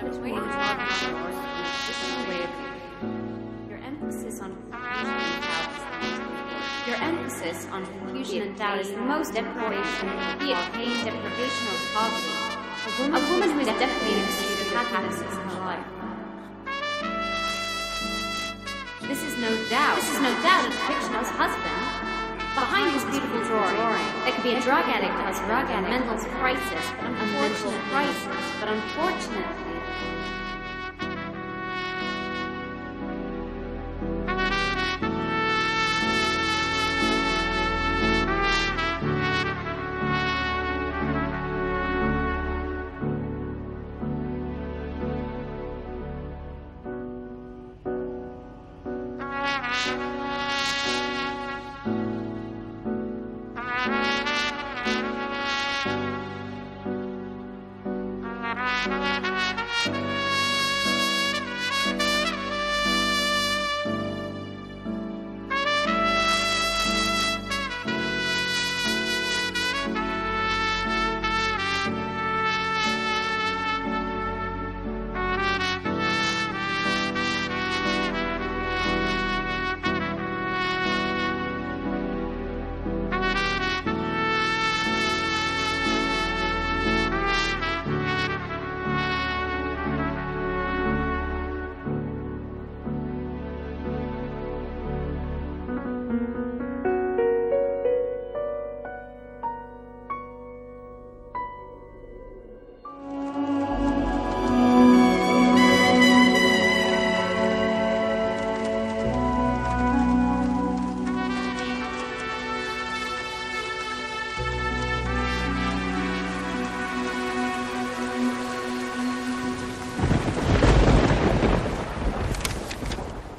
between the modern shores and the traditional way of living. Your emphasis on confusion and doubt is the most deprivation, be it pain, deprivation, or poverty. A woman who is definitely in pursuit of happiness in her life. This is no doubt a depiction of his husband. Behind this beautiful drawing, there could be a drug addict who has a mental crisis, but unfortunately,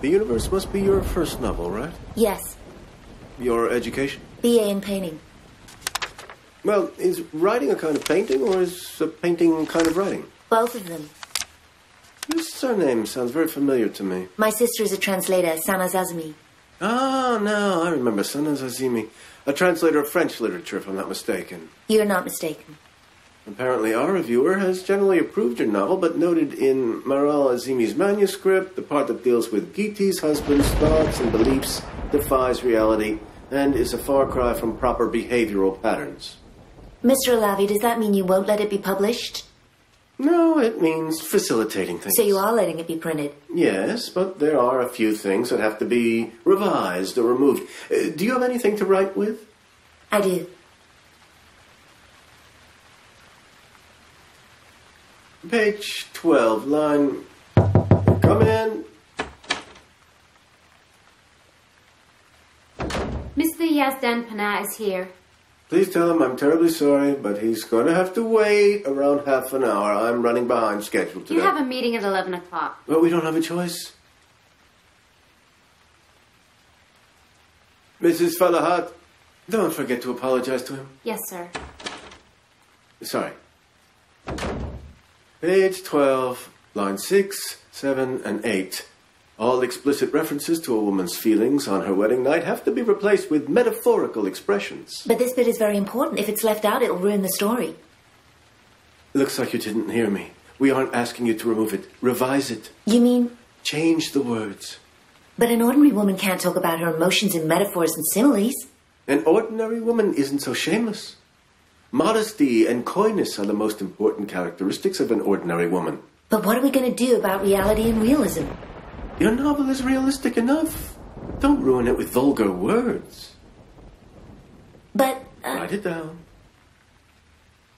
The Universe must be your first novel, right? Yes. Your education? BA in painting. Well, is writing a kind of painting, or is a painting kind of writing? Both of them. Your surname sounds very familiar to me. My sister is a translator, Sana Zazimi. Ah, no, I remember Sana Zazimi. A translator of French literature, if I'm not mistaken. You're not mistaken. Apparently our reviewer has generally approved your novel, but noted in Maral Azimi's manuscript the part that deals with Giti's husband's thoughts and beliefs defies reality and is a far cry from proper behavioral patterns. Mr. Alavi, does that mean you won't let it be published? No, it means facilitating things. So you are letting it be printed? Yes, but there are a few things that have to be revised or removed. Do you have anything to write with? I do. Page 12, line... Come in. Mr. Yazdan Pana is here. Please tell him I'm terribly sorry, but he's going to have to wait around half an hour. I'm running behind schedule today. You have a meeting at 11 o'clock. Well, we don't have a choice. Mrs. Falahat, don't forget to apologize to him. Yes, sir. Sorry. Page 12, line 6, 7, and 8. All explicit references to a woman's feelings on her wedding night have to be replaced with metaphorical expressions. But this bit is very important. If it's left out, it'll ruin the story. Looks like you didn't hear me. We aren't asking you to remove it. Revise it. You mean... Change the words. But an ordinary woman can't talk about her emotions in metaphors and similes. An ordinary woman isn't so shameless. Modesty and coyness are the most important characteristics of an ordinary woman. But what are we going to do about reality and realism? Your novel is realistic enough. Don't ruin it with vulgar words. But... Write it down.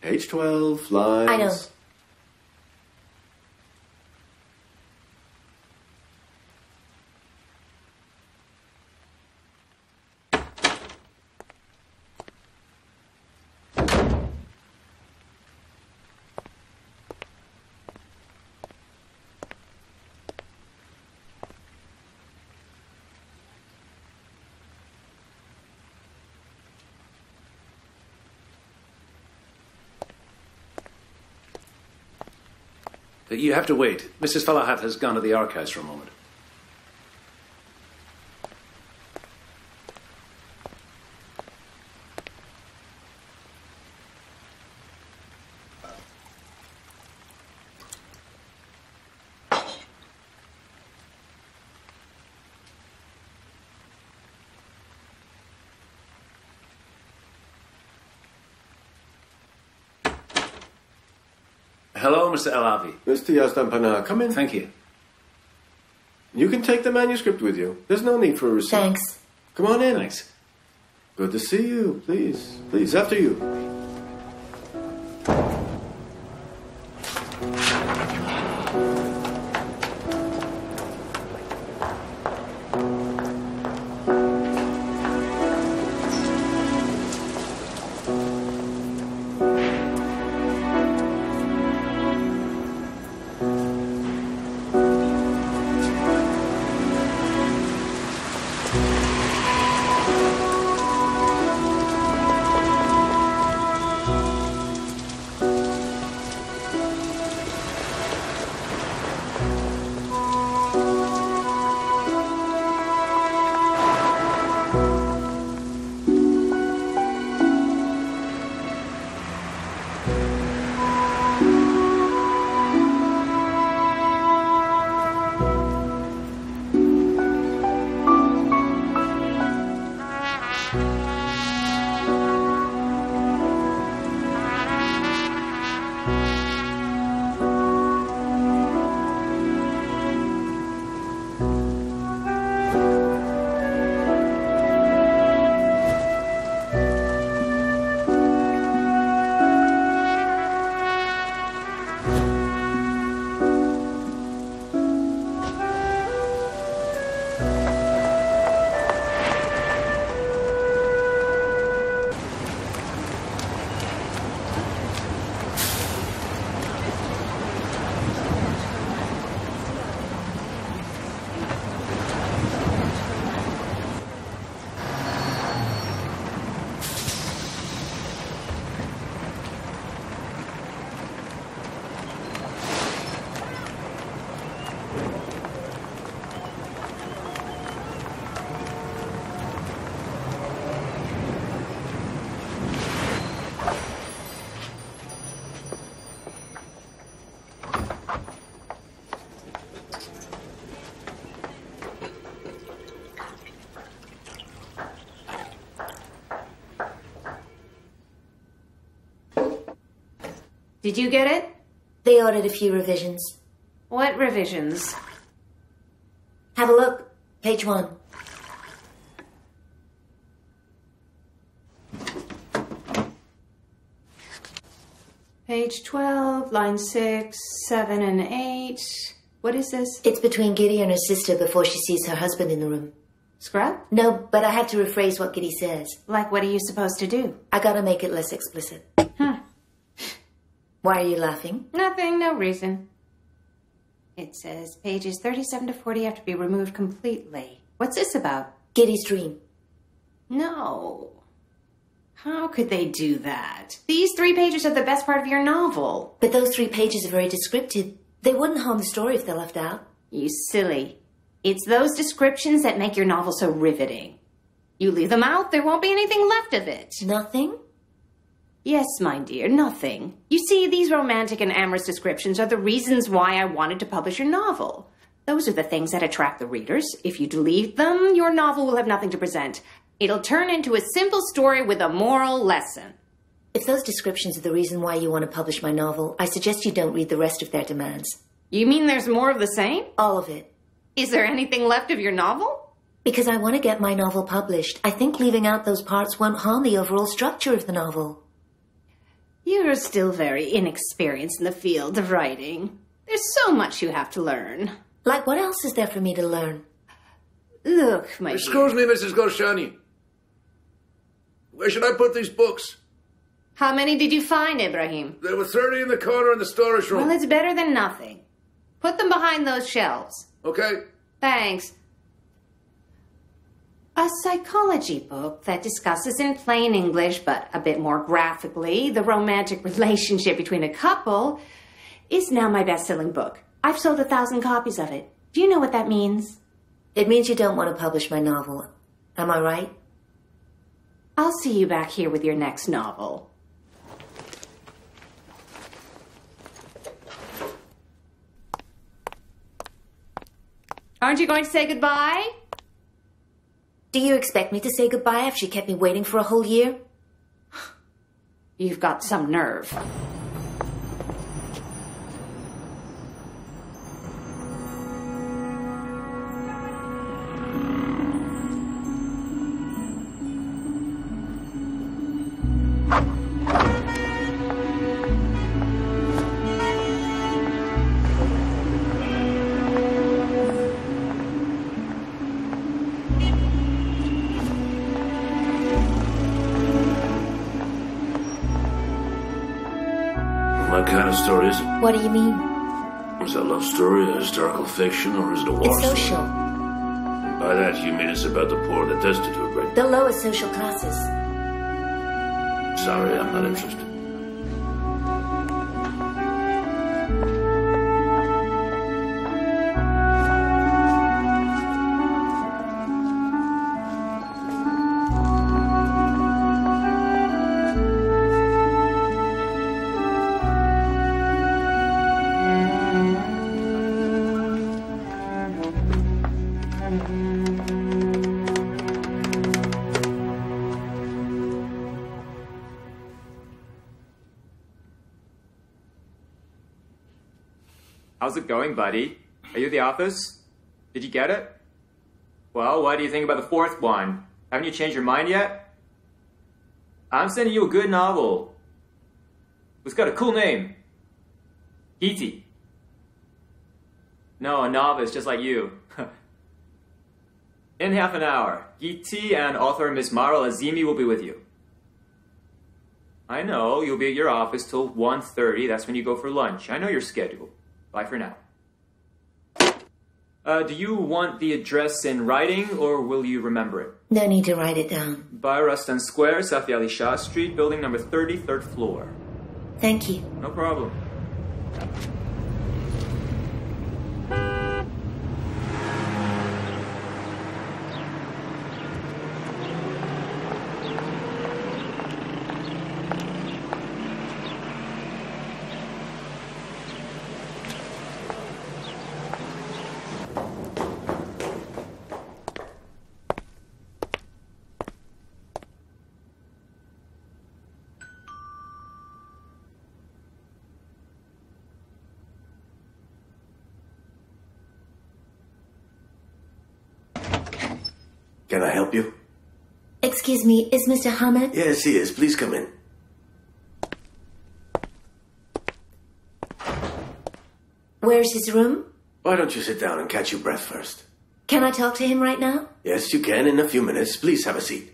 Page 12, lines... I know. You have to wait. Mrs. Falahat has gone to the archives for a moment. Hello, Mr. El Avi. Mr. Yazdan, come in. Thank you. You can take the manuscript with you. There's no need for a receipt. Thanks. Come on in. Thanks. Good to see you. Please. Please, after you. Did you get it? They ordered a few revisions. What revisions? Have a look. Page 1. Page 12, line 6, 7, and 8. What is this? It's between Giddy and her sister before she sees her husband in the room. Scrub? No, but I have to rephrase what Giddy says. Like, what are you supposed to do? I gotta make it less explicit. Why are you laughing? Nothing, no reason. It says pages 37 to 40 have to be removed completely. What's this about? Giddy's dream. No. How could they do that? These 3 pages are the best part of your novel. But those 3 pages are very descriptive. They wouldn't harm the story if they're left out. You silly. It's those descriptions that make your novel so riveting. You leave them out, there won't be anything left of it. Nothing? Yes, my dear, nothing. You see, these romantic and amorous descriptions are the reasons why I wanted to publish your novel. Those are the things that attract the readers. If you delete them, your novel will have nothing to present. It'll turn into a simple story with a moral lesson. If those descriptions are the reason why you want to publish my novel, I suggest you don't read the rest of their demands. You mean there's more of the same? All of it. Is there anything left of your novel? Because I want to get my novel published. I think leaving out those parts won't harm the overall structure of the novel. You're still very inexperienced in the field of writing. There's so much you have to learn. Like, what else is there for me to learn? Look, my Excuse me, Mrs. Gorshani. Where should I put these books? How many did you find, Ibrahim? There were 30 in the corner in the storage room. Well, it's better than nothing. Put them behind those shelves. Okay. Thanks. A psychology book that discusses in plain English, but a bit more graphically, the romantic relationship between a couple is now my best-selling book. I've sold 1,000 copies of it. Do you know what that means? It means you don't want to publish my novel. Am I right? I'll see you back here with your next novel. Aren't you going to say goodbye? Do you expect me to say goodbye after she kept me waiting for a whole year? You've got some nerve. kind of story is it? What do you mean? Is it a love story, a historical fiction, or is it a war It's story? social. By that, you mean it's about the poor and the destitute, right? The lower social classes. Sorry, I'm not interested. How's it going, buddy? Are you at the office? Did you get it? Well, what do you think about the fourth one? Haven't you changed your mind yet? I'm sending you a good novel. It's got a cool name. Hiti. No, a novice just like you. In half an hour, Giti and author Miss Mara Azimi will be with you. I know, you'll be at your office till 1:30. That's when you go for lunch. I know your schedule. Bye for now. Do you want the address in writing, or will you remember it? No need to write it down. By Ruston Square, South Ali Shah Street, building number 30, third floor. Thank you. No problem. Can I help you? Excuse me, is Mr. Hamid? Yes, he is. Please come in. Where's his room? Why don't you sit down and catch your breath first? Can I talk to him right now? Yes, you can in a few minutes. Please have a seat.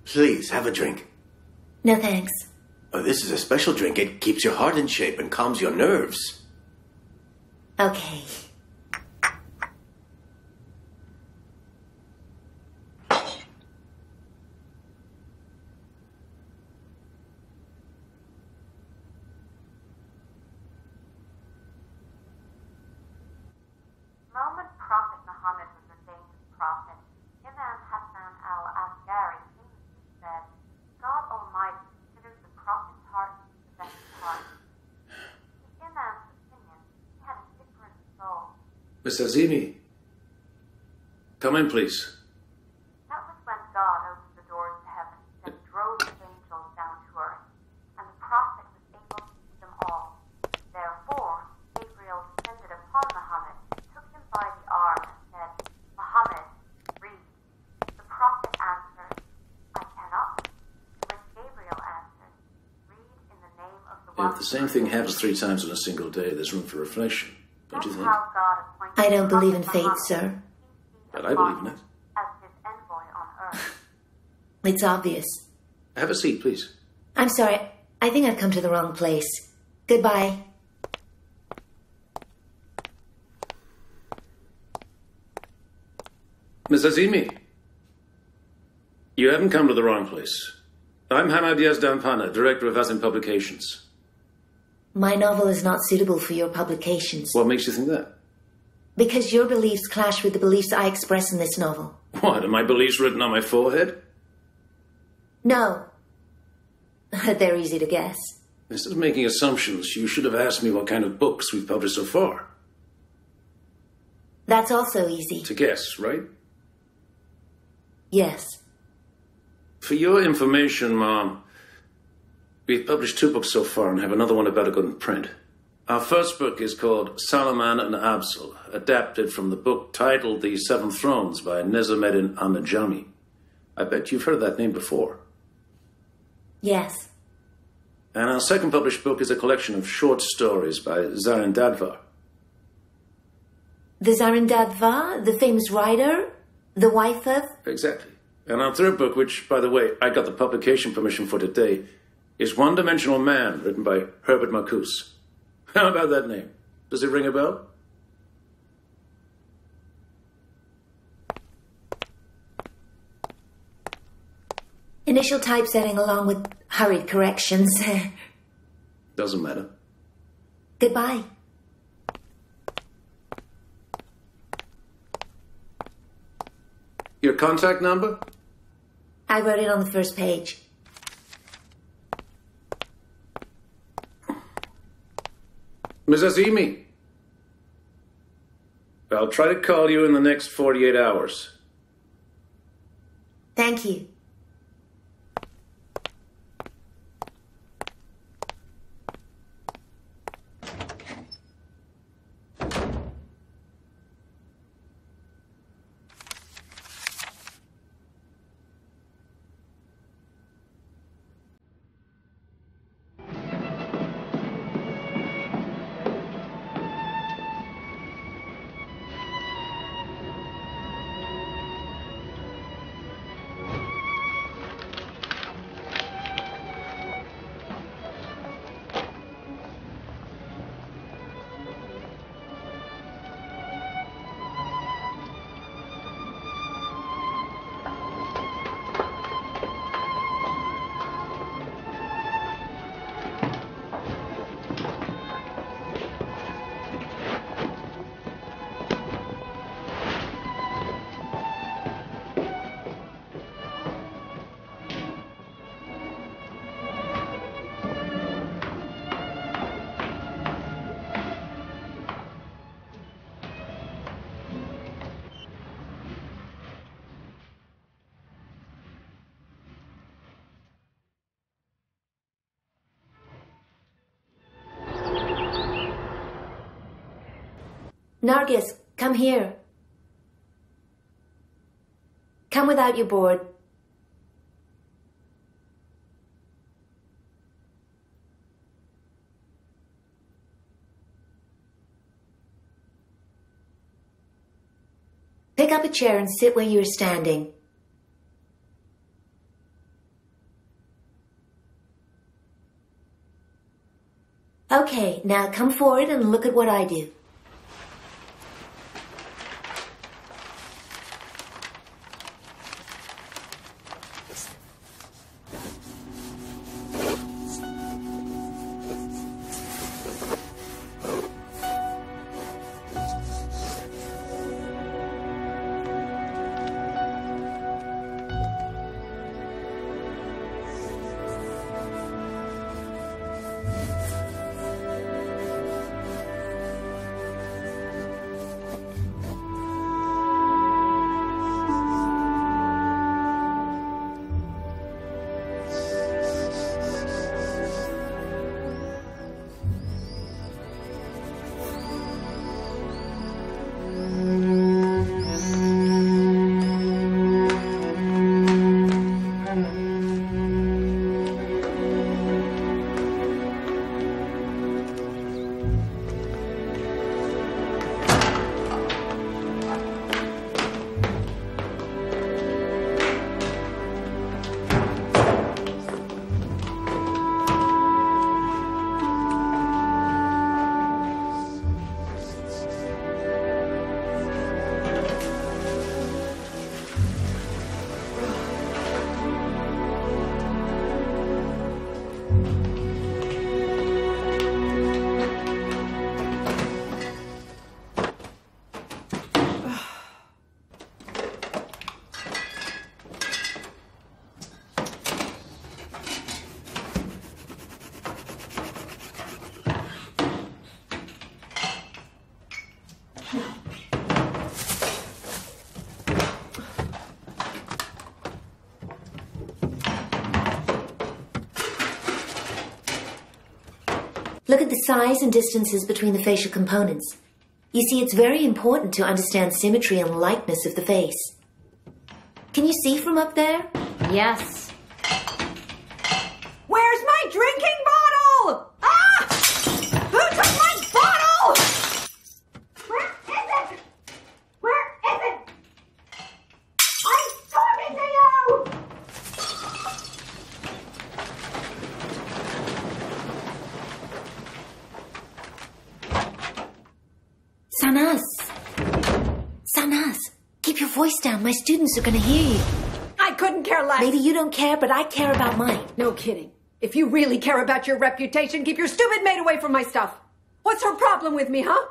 Please, have a drink. No thanks. Oh, this is a special drink. It keeps your heart in shape and calms your nerves. Okay. Moment Prophet Muhammad was ordained as prophet, Imam Hassan al-Asghari famously said, God Almighty considers the prophet's heart the best part. In Imam's opinion, he had a different soul. Miss Azimi, come in, please. That was when God opened the doors to heaven and drove his angels down to earth, and the prophet was able to see them all. Therefore, Gabriel descended upon Muhammad, took him by the arm, and said, Muhammad, read. The prophet answered, I cannot. To which Gabriel answered, read in the name of the one. If the same thing happens 3 times in a single day, there's room for reflection, don't you That's think? how God appointed I don't believe in Prophet fate, Muhammad, sir. But I believe in it. as his envoy on earth. It's obvious. Have a seat, please. I'm sorry. I think I've come to the wrong place. Goodbye. Miss Azimi, you haven't come to the wrong place. I'm Hannah Diaz-Dampana, Director of Hussain Publications. My novel is not suitable for your publications. What makes you think that? Because your beliefs clash with the beliefs I express in this novel. What, are my beliefs written on my forehead? No. They're easy to guess. Instead of making assumptions, you should have asked me what kind of books we've published so far. That's also easy. To guess, right? Yes. For your information, Mom, we've published 2 books so far and have another one about to go in print. Our first book is called Salaman and Absal, adapted from the book titled The Seven Thrones by Nezameddin Ahmedjami. I bet you've heard that name before. Yes. And our second published book is a collection of short stories by Zarin Dadvar. The Zarin Dadvar, the famous writer, the wife of... Exactly. And our third book, which, by the way, I got the publication permission for today, is One Dimensional Man, written by Herbert Marcuse. How about that name? Does it ring a bell? Initial typesetting along with hurried corrections. Doesn't matter. Goodbye. Your contact number? I wrote it on the first page. Ms. Azimi, I'll try to call you in the next 48 hours. Thank you. Nargis, come here. Come without your board. Pick up a chair and sit where you're standing. Okay, now come forward and look at what I do. Look at the size and distances between the facial components. You see, it's very important to understand symmetry and likeness of the face. Can you see from up there? Yes. Where's my drinking bottle? Ah! Who took my bottle? Where is it? Where is it? I'm talking to you! Sanaz! Sanaz! Keep your voice down. My students are going to hear you. I couldn't care less. Maybe you don't care, but I care about mine. No kidding. If you really care about your reputation, keep your stupid maid away from my stuff. What's her problem with me, huh?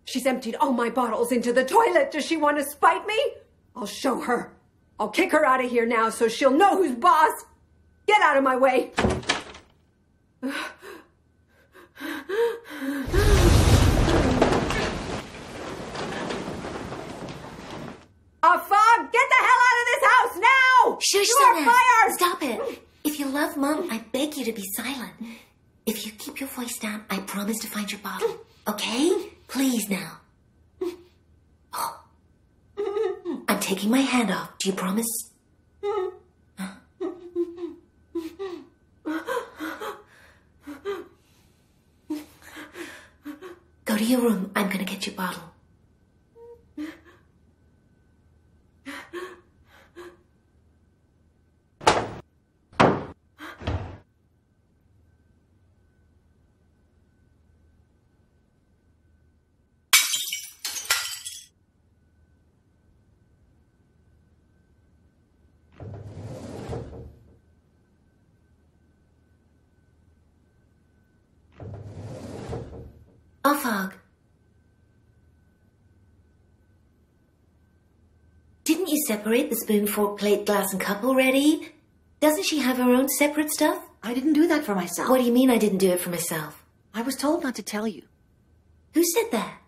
She's emptied all my bottles into the toilet. Does she want to spite me? I'll show her. I'll kick her out of here now so she'll know who's boss. Get out of my way. Afag, get the hell out of this house now! Shush, you are Sanaz. fired! Stop it. If you love Mom, I beg you to be silent. If you keep your voice down, I promise to find your bottle. Okay? Please now. Oh. I'm taking my hand off. Do you promise? Go to your room. I'm gonna get your bottle. Afag. Didn't you separate the spoon, fork, plate, glass, and cup already? Doesn't she have her own separate stuff? I didn't do that for myself. What do you mean I didn't do it for myself? I was told not to tell you. Who said that?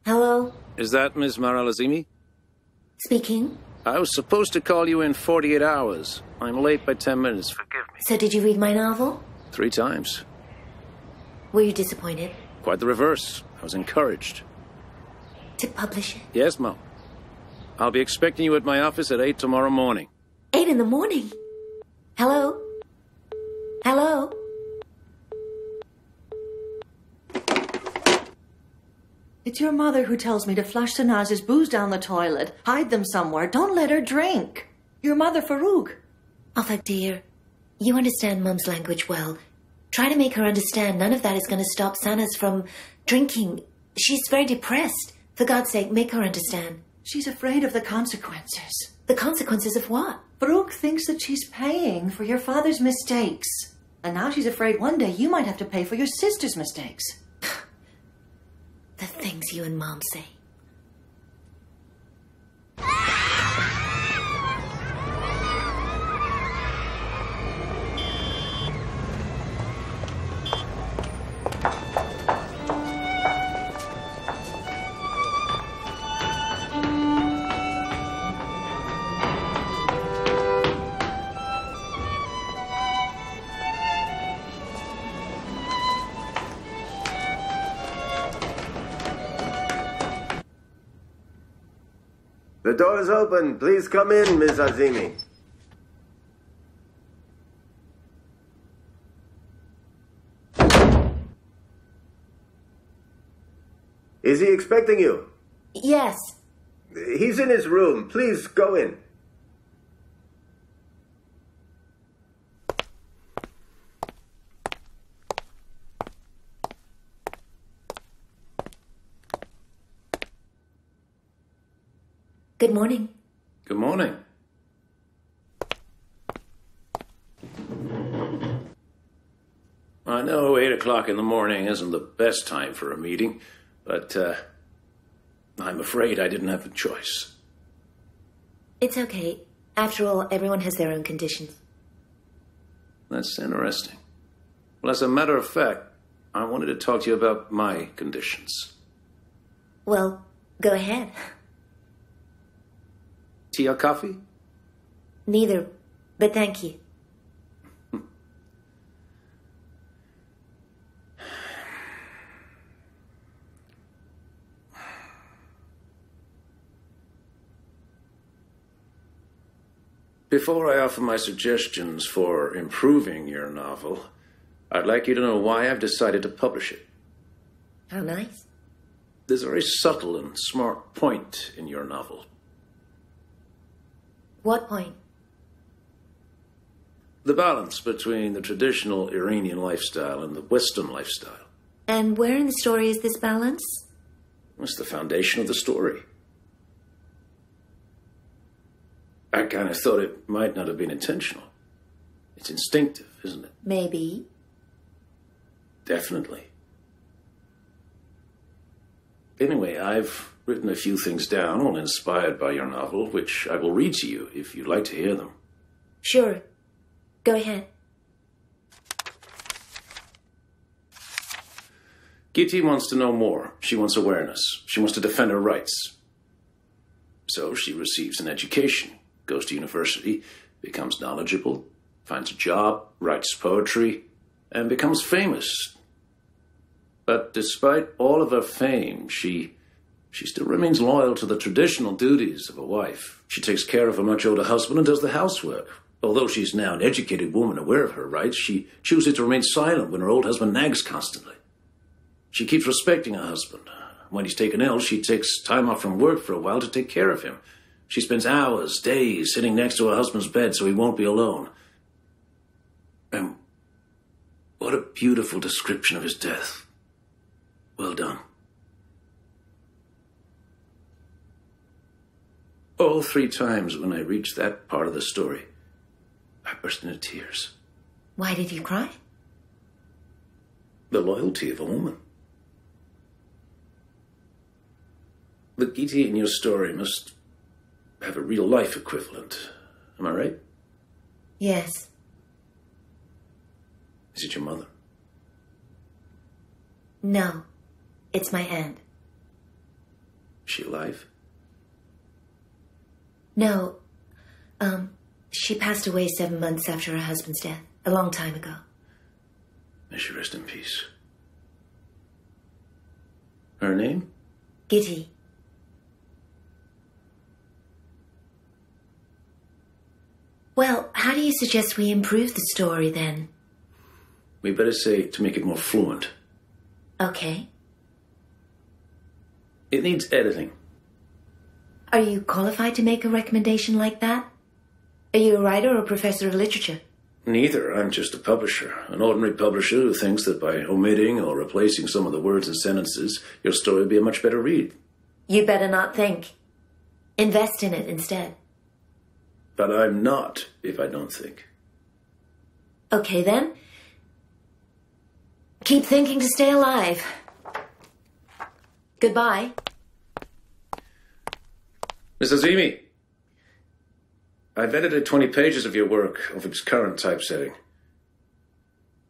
Hello? Is that Ms. Maralazimi? Speaking. I was supposed to call you in 48 hours. I'm late by 10 minutes. Forgive me. So did you read my novel? 3 times. Were you disappointed? Quite the reverse. I was encouraged. To publish it? Yes, Mom. I'll be expecting you at my office at 8 tomorrow morning. 8 in the morning? Hello? Hello? It's your mother who tells me to flush Sanaz's booze down the toilet, hide them somewhere, don't let her drink. Your mother, Farouk. Arthur, dear, you understand Mum's language well. Try to make her understand none of that is going to stop Sanaz from drinking. She's very depressed. For God's sake, make her understand. She's afraid of the consequences. The consequences of what? Farouk thinks that she's paying for your father's mistakes. And now she's afraid one day you might have to pay for your sister's mistakes. The things you and Mom say. The door is open. Please come in, Miss Azimi. Is he expecting you? Yes. He's in his room. Please go in. Good morning. Good morning. I know 8 o'clock in the morning isn't the best time for a meeting, but I'm afraid I didn't have a choice. It's okay. After all, everyone has their own conditions. That's interesting. Well, as a matter of fact, I wanted to talk to you about my conditions. Well, go ahead. Tea or coffee? Neither, but thank you. Before I offer my suggestions for improving your novel, I'd like you to know why I've decided to publish it. How nice. There's a very subtle and smart point in your novel. What point? The balance between the traditional Iranian lifestyle and the Western lifestyle. And where in the story is this balance? It's the foundation of the story. I kind of thought it might not have been intentional. It's instinctive, isn't it? Maybe. Definitely. Anyway, I've written a few things down, all inspired by your novel, which I will read to you if you'd like to hear them. Sure. Go ahead. Giti wants to know more. She wants awareness. She wants to defend her rights. So she receives an education, goes to university, becomes knowledgeable, finds a job, writes poetry, and becomes famous. But despite all of her fame, she still remains loyal to the traditional duties of a wife. She takes care of a much older husband and does the housework. Although she's now an educated woman aware of her rights, she chooses to remain silent when her old husband nags constantly. She keeps respecting her husband. When he's taken ill, she takes time off from work for a while to take care of him. She spends hours, days, sitting next to her husband's bed so he won't be alone. And what a beautiful description of his death. Well done. All 3 times when I reached that part of the story, I burst into tears. Why did you cry? The loyalty of a woman. The Giti in your story must have a real-life equivalent. Am I right? Yes. Is it your mother? No. It's my aunt. Is she alive? No. She passed away 7 months after her husband's death. A long time ago. May she rest in peace. Her name? Giti. Well, how do you suggest we improve the story, then? We better say to make it more fluent. Okay. It needs editing. Are you qualified to make a recommendation like that? Are you a writer or a professor of literature? Neither. I'm just a publisher. An ordinary publisher who thinks that by omitting or replacing some of the words and sentences, your story will be a much better read. You better not think. Invest in it instead. But I'm not, if I don't think. Okay, then. Keep thinking to stay alive. Goodbye. Miss Azimi, I've edited 20 pages of your work of its current typesetting.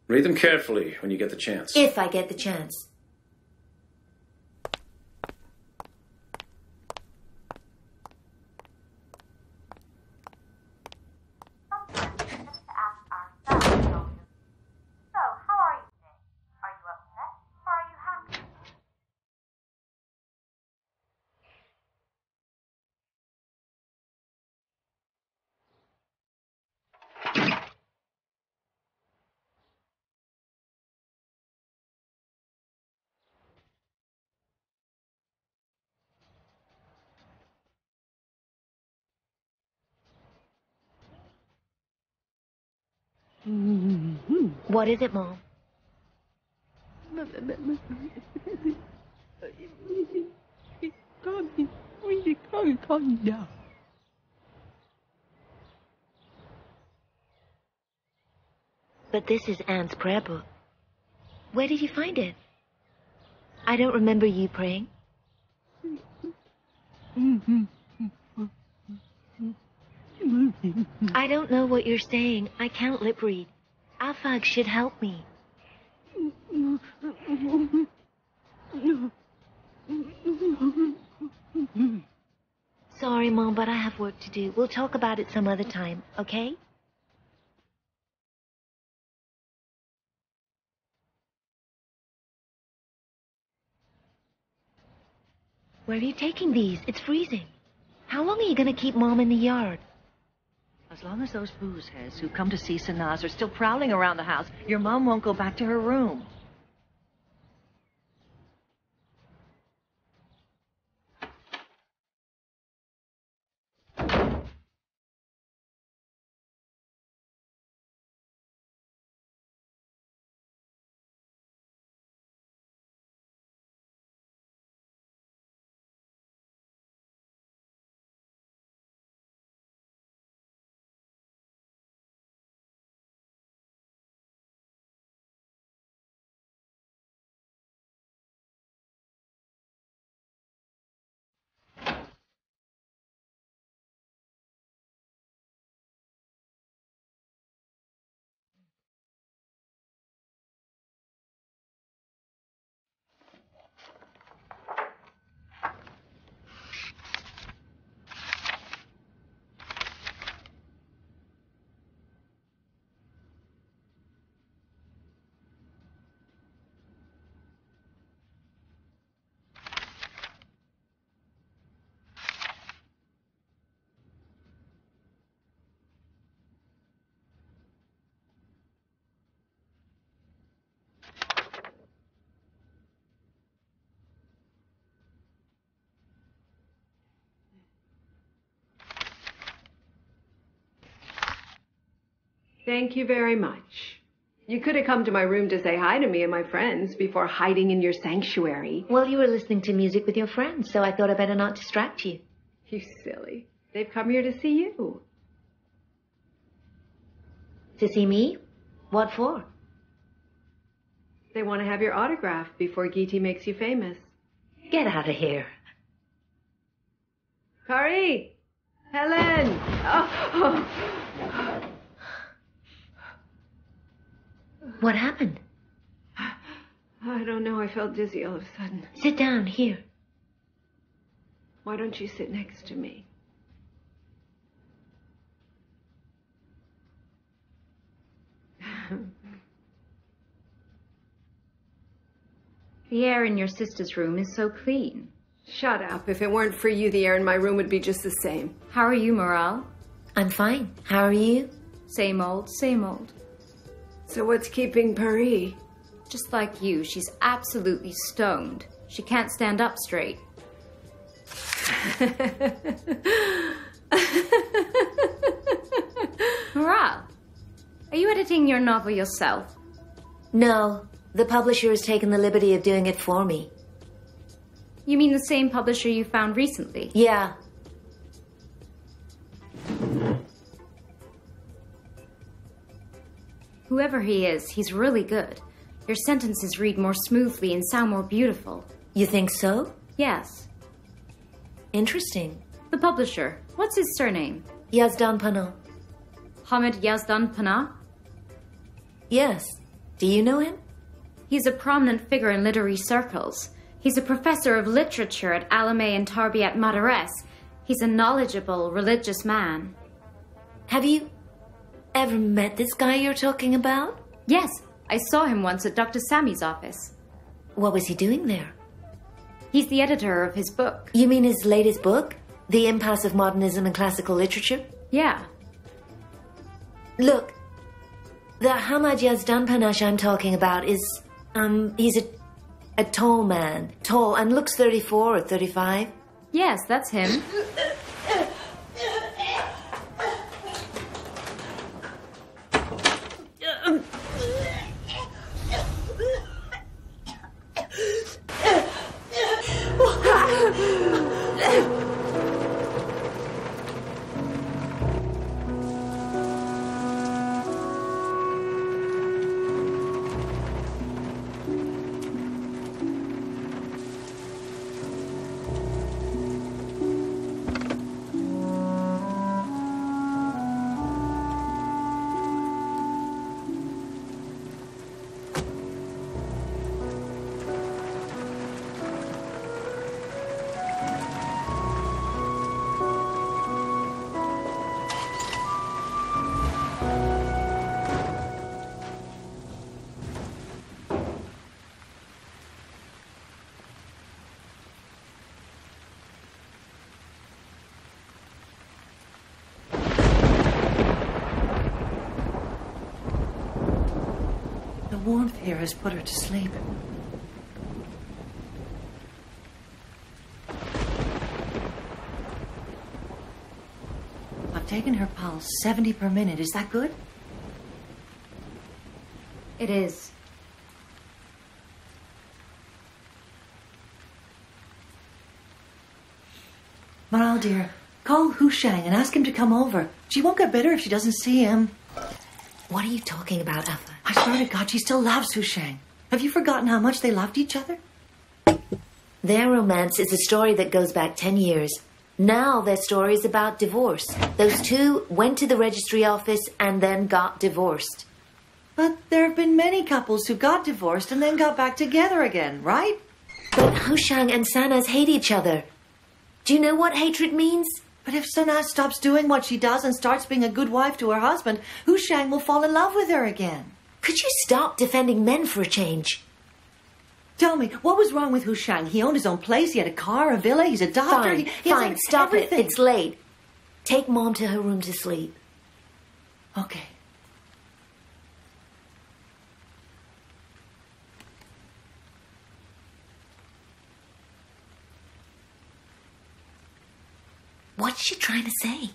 Read them carefully when you get the chance. If I get the chance. Sometimes we tend to ask ourselves, don't we? So, how are you today? Are you upset or are you happy? What is it, Mom? But this is Anne's prayer book. Where did you find it? I don't remember you praying. I don't know what you're saying. I can't lip read. Afag should help me. Sorry, Mom, but I have work to do. We'll talk about it some other time, okay? Where are you taking these? It's freezing. How long are you going to keep Mom in the yard? As long as those boozeheads who come to see Sanaz are still prowling around the house, your mom won't go back to her room. Thank you very much. You could have come to my room to say hi to me and my friends before hiding in your sanctuary. Well, you were listening to music with your friends, so I thought I'd better not distract you. You silly. They've come here to see you. To see me? What for? They want to have your autograph before Geeti makes you famous. Get out of here. Kari! Helen! Oh. What happened? I don't know. I felt dizzy all of a sudden. Sit down here. Why don't you sit next to me? The air in your sister's room is so clean. Shut up. If it weren't for you, the air in my room would be just the same. How are you, Morale? I'm fine. How are you? Same old, same old. So what's keeping Pari? Just like you, she's absolutely stoned. She can't stand up straight. Morale, are you editing your novel yourself? No, the publisher has taken the liberty of doing it for me. You mean the same publisher you found recently? Yeah. Whoever he is, he's really good. Your sentences read more smoothly and sound more beautiful. You think so? Yes. Interesting. The publisher, what's his surname? Yazdan Pano. Hamid Yazdan Pana? Yes. Do you know him? He's a prominent figure in literary circles. He's a professor of literature at Alamey and Tarbiyat Madares. He's a knowledgeable, religious man. Have you ever met this guy you're talking about? Yes, I saw him once at Dr. Sami's office. What was he doing there? He's the editor of his book. You mean his latest book? The Impasse of Modernism in Classical Literature? Yeah. Look, the Hamad Yazdan Panash I'm talking about is, he's a tall man. Tall and looks 34 or 35. Yes, that's him. The warmth here has put her to sleep. I've taken her pulse 70 per minute. Is that good? It is. Maral, dear, call Hushang and ask him to come over. She won't get better if she doesn't see him. What are you talking about, Alpha? I swear to God, she still loves Hushang. Have you forgotten how much they loved each other? Their romance is a story that goes back 10 years. Now their story is about divorce. Those two went to the registry office and then got divorced. But there have been many couples who got divorced and then got back together again, right? But Hushang and Sanaz hate each other. Do you know what hatred means? But if Sanaz stops doing what she does and starts being a good wife to her husband, Hushang will fall in love with her again. Could you stop defending men for a change? Tell me, what was wrong with Hushang? He owned his own place, he had a car, a villa, he's a doctor. Fine, he has fine, stop everything. it. It's late. Take Mom to her room to sleep. Okay. What's she trying to say?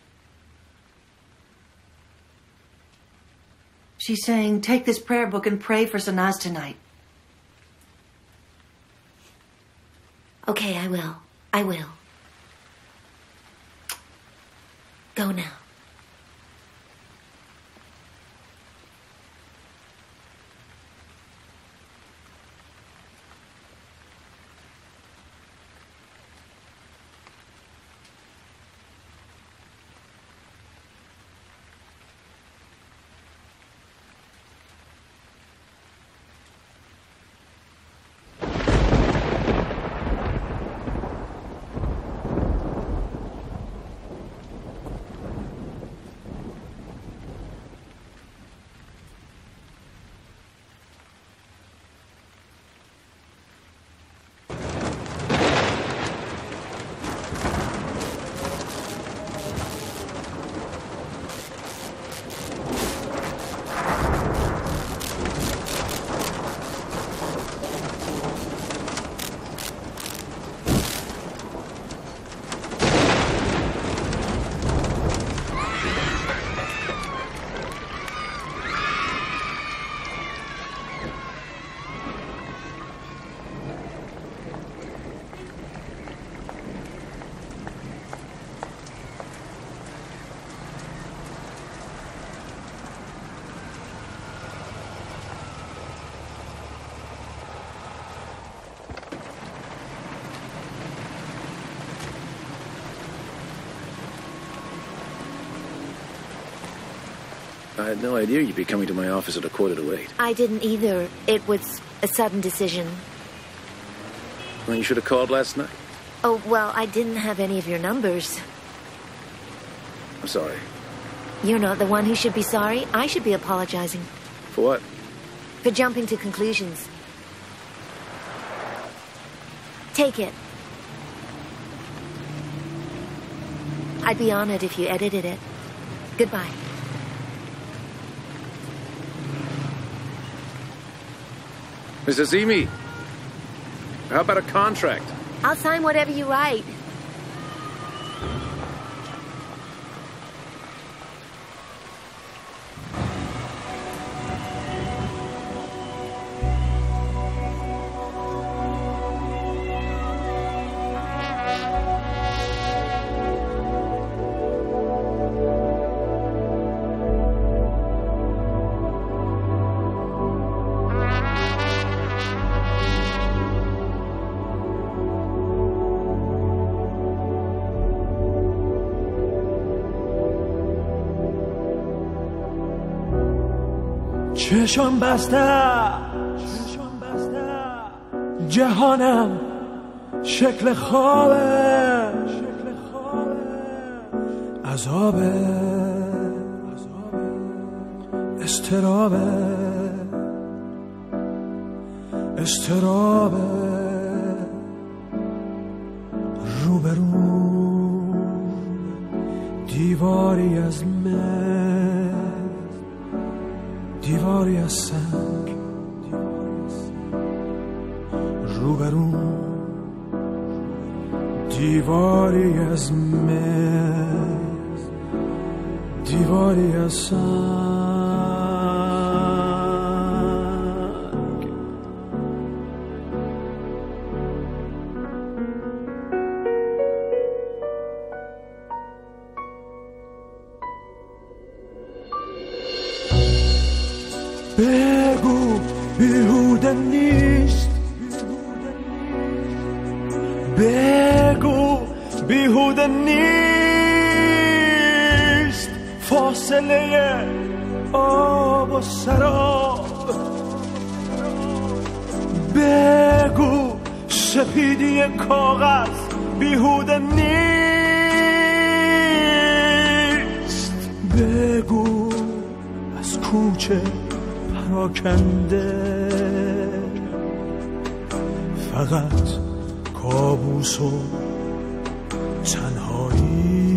She's saying, take this prayer book and pray for Sanaz tonight. Okay, I will. I will. Go now. I had no idea you'd be coming to my office at 7:45. I didn't either. It was a sudden decision. Well, you should have called last night. Oh, well, I didn't have any of your numbers. I'm sorry. You're not the one who should be sorry. I should be apologizing. For what? For jumping to conclusions. Take it. I'd be honored if you edited it. Goodbye. Miss Azimi, how about a contract? I'll sign whatever you write. چشم بسته جهانم شکل خوابه عذابه استرابه روبرو دیواری از دیواری از سنگ روبرو دیواری از دیواری از سنگ بگو بیهوده نیست بگو بیهوده نیست فاصله آب و سراب بگو سپیدی کاغذ بیهوده نیست بگو از کوچه پراکنده فقط کابوس و تنهایی